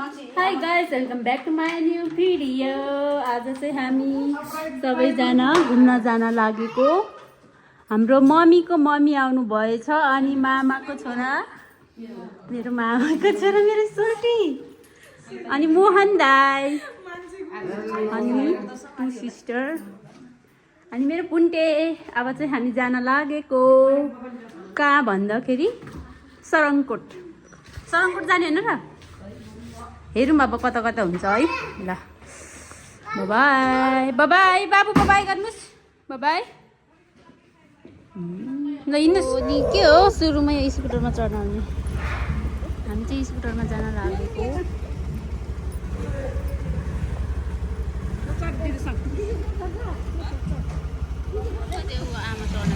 High guys, welcome back to my new video. आज चाहिँ हामी सबैजना घुम्न जान लागेको। हाम्रो मम्मीको मम्मी आउनु भएछ अनि मामाको छोरा, मेरो मामाको छोरा, मेरो सोटी अनि मोहन दाई अनि टु सिस्टर अनि मेरो पुन्टे। अब चाहिँ हामी जान लागेको कहाँ भन्दाखेरि सरङकोट जाने होइन र। हेरौँ अब कता कता हुन्छ है। ल बाबाई बाबाई बाबु बाबाई गर्नुहोस्, बाबाई। ल हिँड्नुहोस्। नि के हो सुरुमै स्कुटरमा चढ्न आउने। हामी चाहिँ स्कुटरमा जान लागेको। आमा चढ्न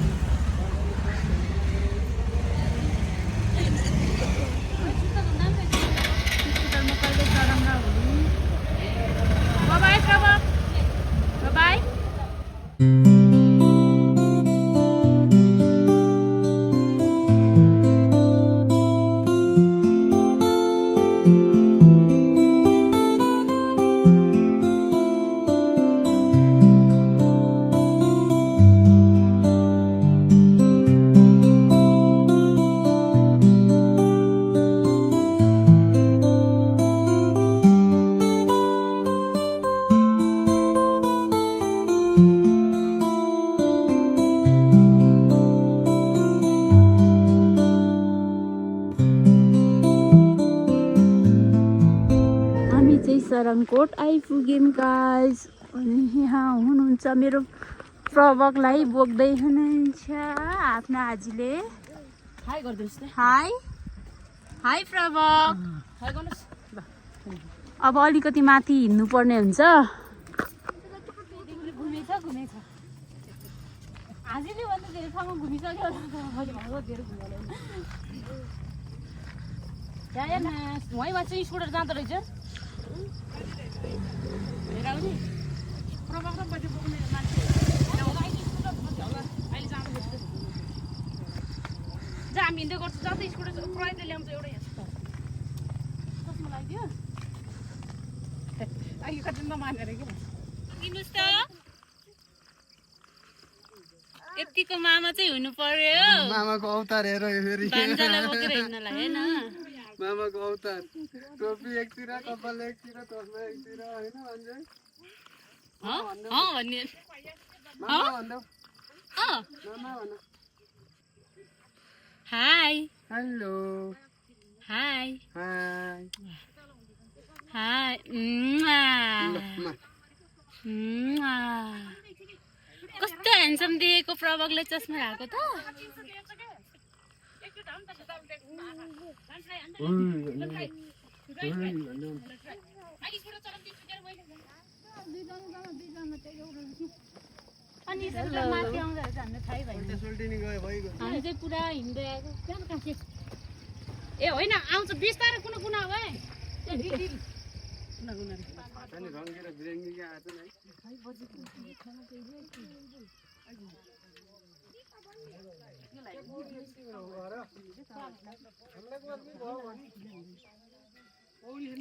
सरङकोट आइपुग्यौँ गाइस। अनि यहाँ हुनुहुन्छ मेरो प्रवकलाई बोक्दै हुनुहुन्छ आफ्नो आजीले। हाई गरिदिनुहोस् न। हाई हाई प्रवक, हाई गर्नुहोस्। अब अलिकति माथि हिँड्नु पर्ने हुन्छ। घुमेछ आजीले भन्दा धेरै ठाउँमा घुमिसक्यो। वहीँमा चाहिँ स्कुटर जाँदो रहेछ। हामी हिँड्दै गर्छु जहाँ त स्कुटर प्रयोगले ल्याउँछ एउटै कस्तो लाग्यो अघि कति नमानेर कि किन्नुहोस् त। यतिको मामा चाहिँ हुनु पर्यो। मामाको अवतार हेर फेरि भान्जालाई बोकेर हिँड्नलाई होइन। मामाको अवतार, टोपी एकतिर, कपाल एकतिर, चस्मा एकतिर, होइन भन्दै भन्ने मामा भन्दै मामा भन। Hi hello hi high high. कस्तो ह्यान्डसम देखेको प्रवकले चस्मा राखेको त। अनि माथि आउँदा हामीलाई थाहै भएन। हामी चाहिँ पुरा हिँड्दै आएको। ए होइन आउँछ बिस्तारै कुना कुना अब है।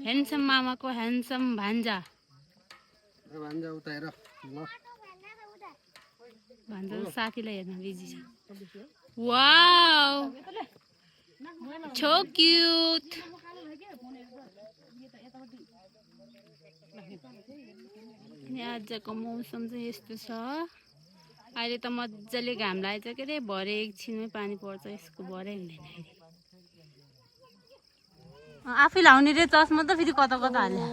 Handsome मामाको handsome भान्जा। भान्जा उता हेर। भान्जा साथीलाई हेर्न बिजी छ। Wow so cute. आजको मौसम चाहिँ यस्तो छ। अहिले त मजाले घाम लागेछ के अरे। भरे एकछिनमै पानी पर्छ। यसको भरै हुँदैन। आफै लाउने रे चस्मा त फेरि कता कता हाल्यो।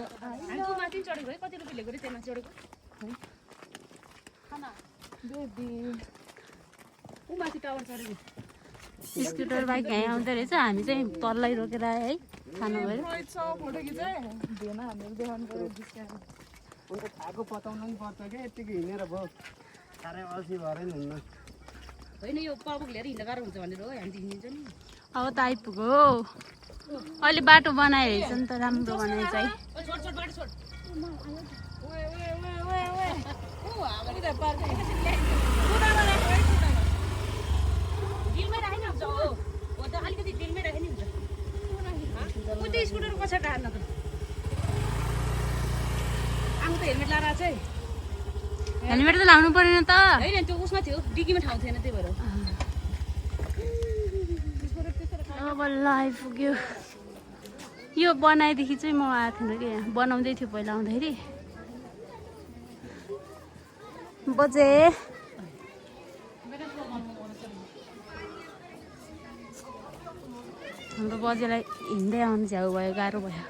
स्कुटर बाइक यहाँ आउँदो रहेछ। हामी चाहिँ तल्लै रोकेर आयो है। खानु भयो खाएको पताउनु पनि पर्छ क्या। यतिको हिँडेर भयो साह्रै अल्छी भएर नि हुन्न होइन। यो प्रवक लिएर हिँड्दा गाह्रो हुन्छ भनेर हो हामी हिँडिन्छ नि। अब त आइपुग्यो। अहिले बाटो बनाइरहेछ नि त। राम्रो बनाएछ है। अलिकति डिलमै राखे नि हुन्छ। स्कुटर पछाडि हाल्न त आफू त हेलमेट लाएर चाहिँ हेलमेट त लाउनु परेन त होइन त्यो उसमा थियो डिकीमा ठाउँ थिएन त्यही भएर अब ल आइपुग्यो यो बनाएदेखि चाहिँ म आएको थिएन कि यहाँ बनाउँदै थियो पहिला आउँदाखेरि बजे हाम्रो बजेलाई हिँड्दै आउनु झ्याउ भयो गाह्रो भयो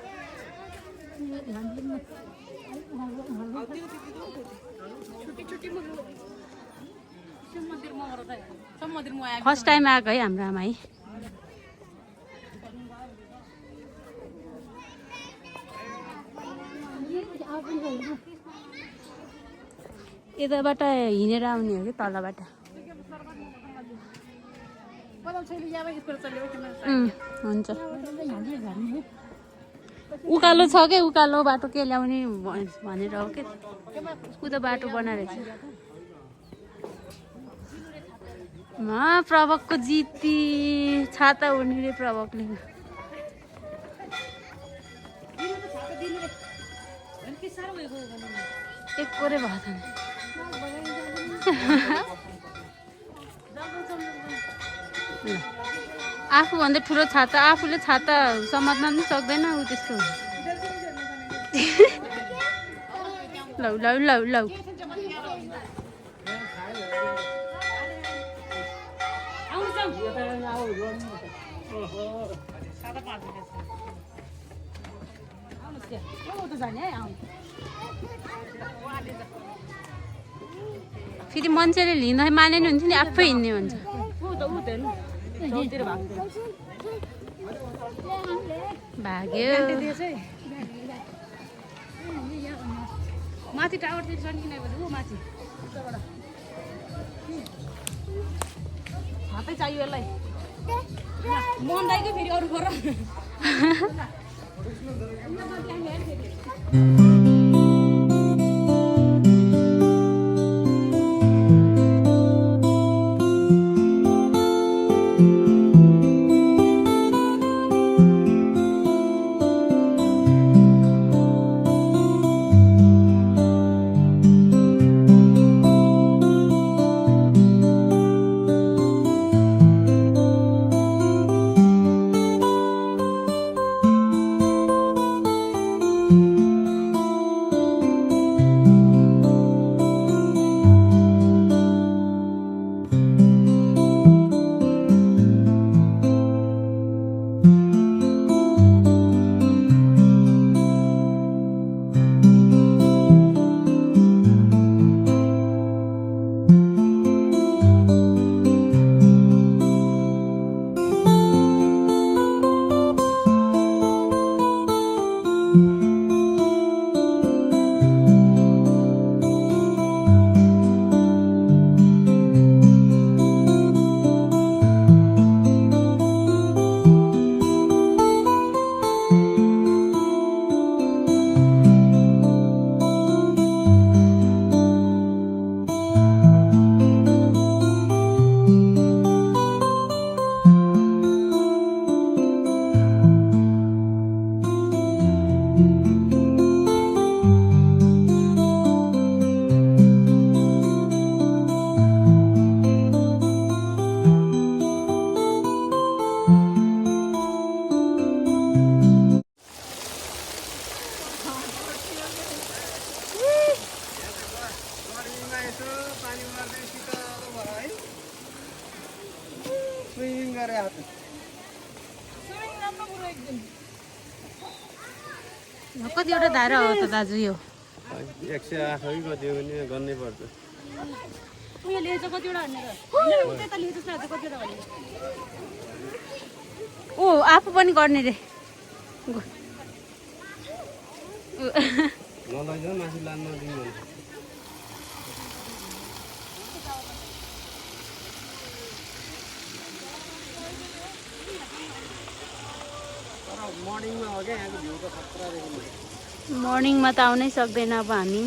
फर्स्ट टाइम आएको है हाम्रो आमा है यताबाट हिँडेर आउने हो कि तलबाट हुन्छ उकालो छ कि उकालो बाटो के ल्याउने भनेर हो कि कुदो बाटो बनाएर प्रभकको जिती छाता उड्ने रे प्रभकले एक कोरे भएको छ आफूभन्दा ठुलो छाता आफूले छाता समात्न पनि सक्दैन ऊ त्यस्तो लौ लौ लौ लौ फेरि मान्छेले लिँदा माने नि हुन्छ नि आफै हिँड्ने हुन्छ भाग्यो माथि टावरतिर सन्किने ऊ माथि हातै चाहियो यसलाई मन दाइको फेरि अरू गर कतिवटा धारा हो त दाजु यो 108 हो कि कति हो भने गर्नै पर्छ उयो लिएछ कतिवटा भनेर त्यता लिएछ कतिवटा भने ओ आफू पनि गर्ने रे नलैजाऊ माथि लान नदिनु भन्छ मर्निङमा हो क्या यहाँको भ्यू त खतरा देखिन्छ मर्निङमा त आउनै सक्दैन अब हामी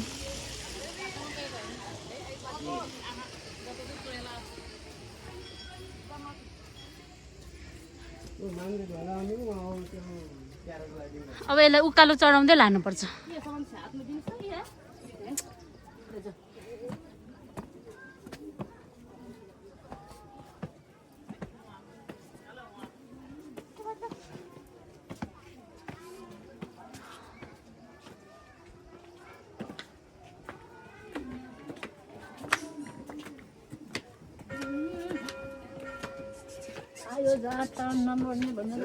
अब यसलाई उकालो चढाउँदै लानुपर्छ यो जात नमर्ने भनेर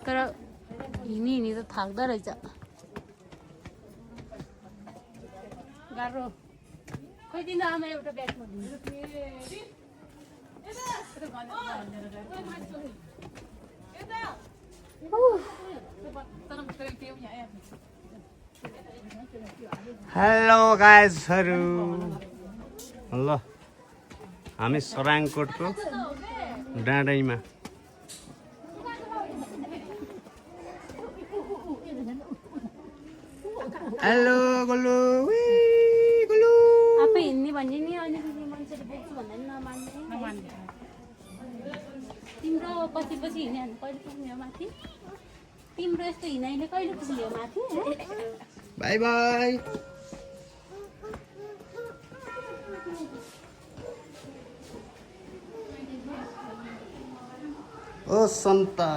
तर हिँडी त थाक्दो रहेछ गाह्रो खोइ दिन आमा एउटा ब्यागमा हेलो गाइजहरू ल हामी सराङकोटको डाँडैमा हेलो गोलु गोलु आफै हिँड्ने भन्ने नि अलिकति मान्छेले बोक्छु भन्दा नि नमान्ने तिम्रो पछि पछि हिँड्यो भने कहिले पुग्ने हो माथि तिम्रो यस्तो हिँडाइले कहिले पुग्ने हो माथि बाई बाई ओ सन्ता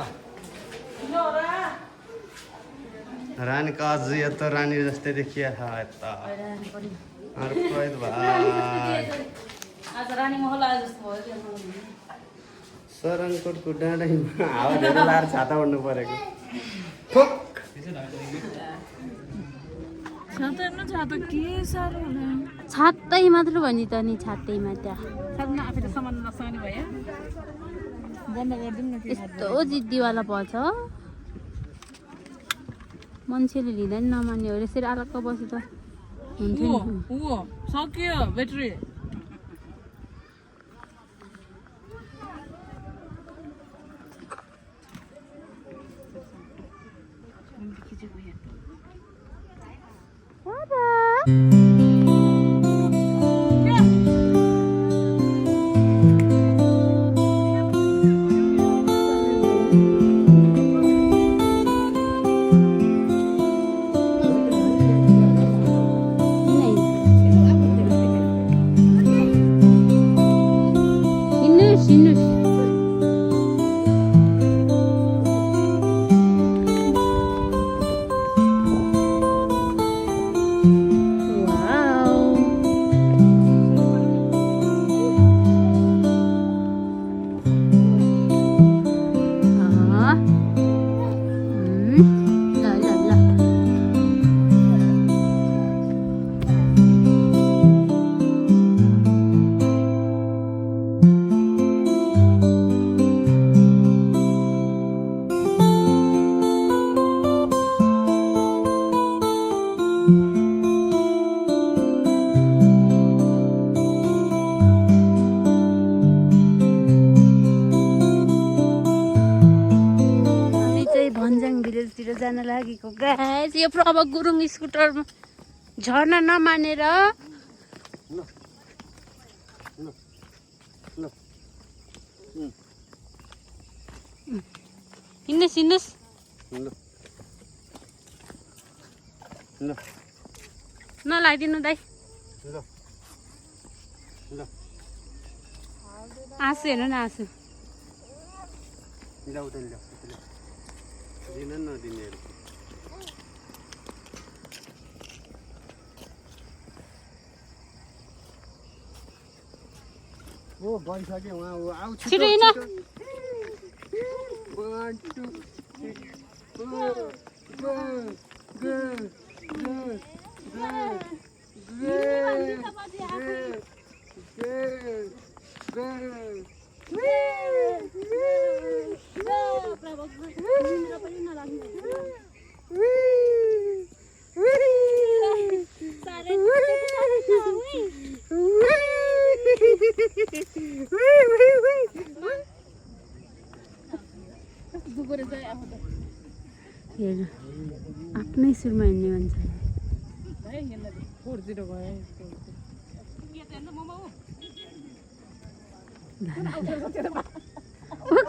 रानीको अझ यता रानी जस्तै देखिया छ यता अर्को भाइ आज रानी महल आए जस्तो भयो सराङकोटको डाँडैमा हावा धेरै लाएर छाता ओढ्नु परेको ठोक छातै मात्र भनि त नि छातैमा त्यहाँ यस्तो जिद्दीवाला पर्छ मान्छेले लिँदा नि नमान्ने हो यसरी अलग्ग बसी त हुन्थ्यो नि सक्यो ब्याट्री जान लागेको गाइस यो प्रभा गुरुङ स्कुटरमा झर्न नमानेर हिँड्नुहोस् हिँड्नुहोस् नलाइदिनु दाइ आँसु हेर्नु न आँसु दिन नदिनेहरू ओ गइसक्यो उहाँ आउँछ छिटो हिँड आफ्नै सुरमा हिँड्ने मान्छे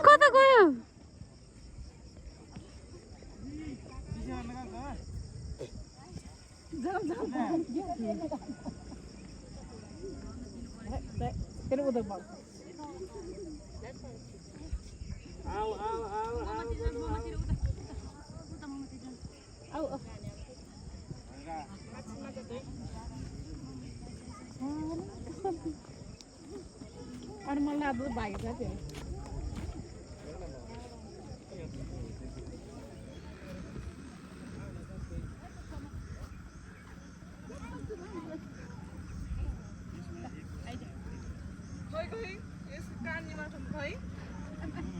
कता गयो अब भागेको थियो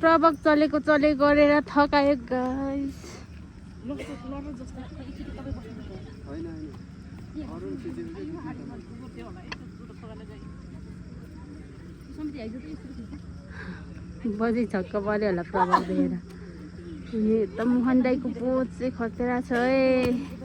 प्रवक चलेको चले गरेर थकायो गाइस होइन अरू बजी छक्क पऱ्यो होला प्रवक देखेर अनि त मोहन दाईको पोज चाहिँ खतरा छ है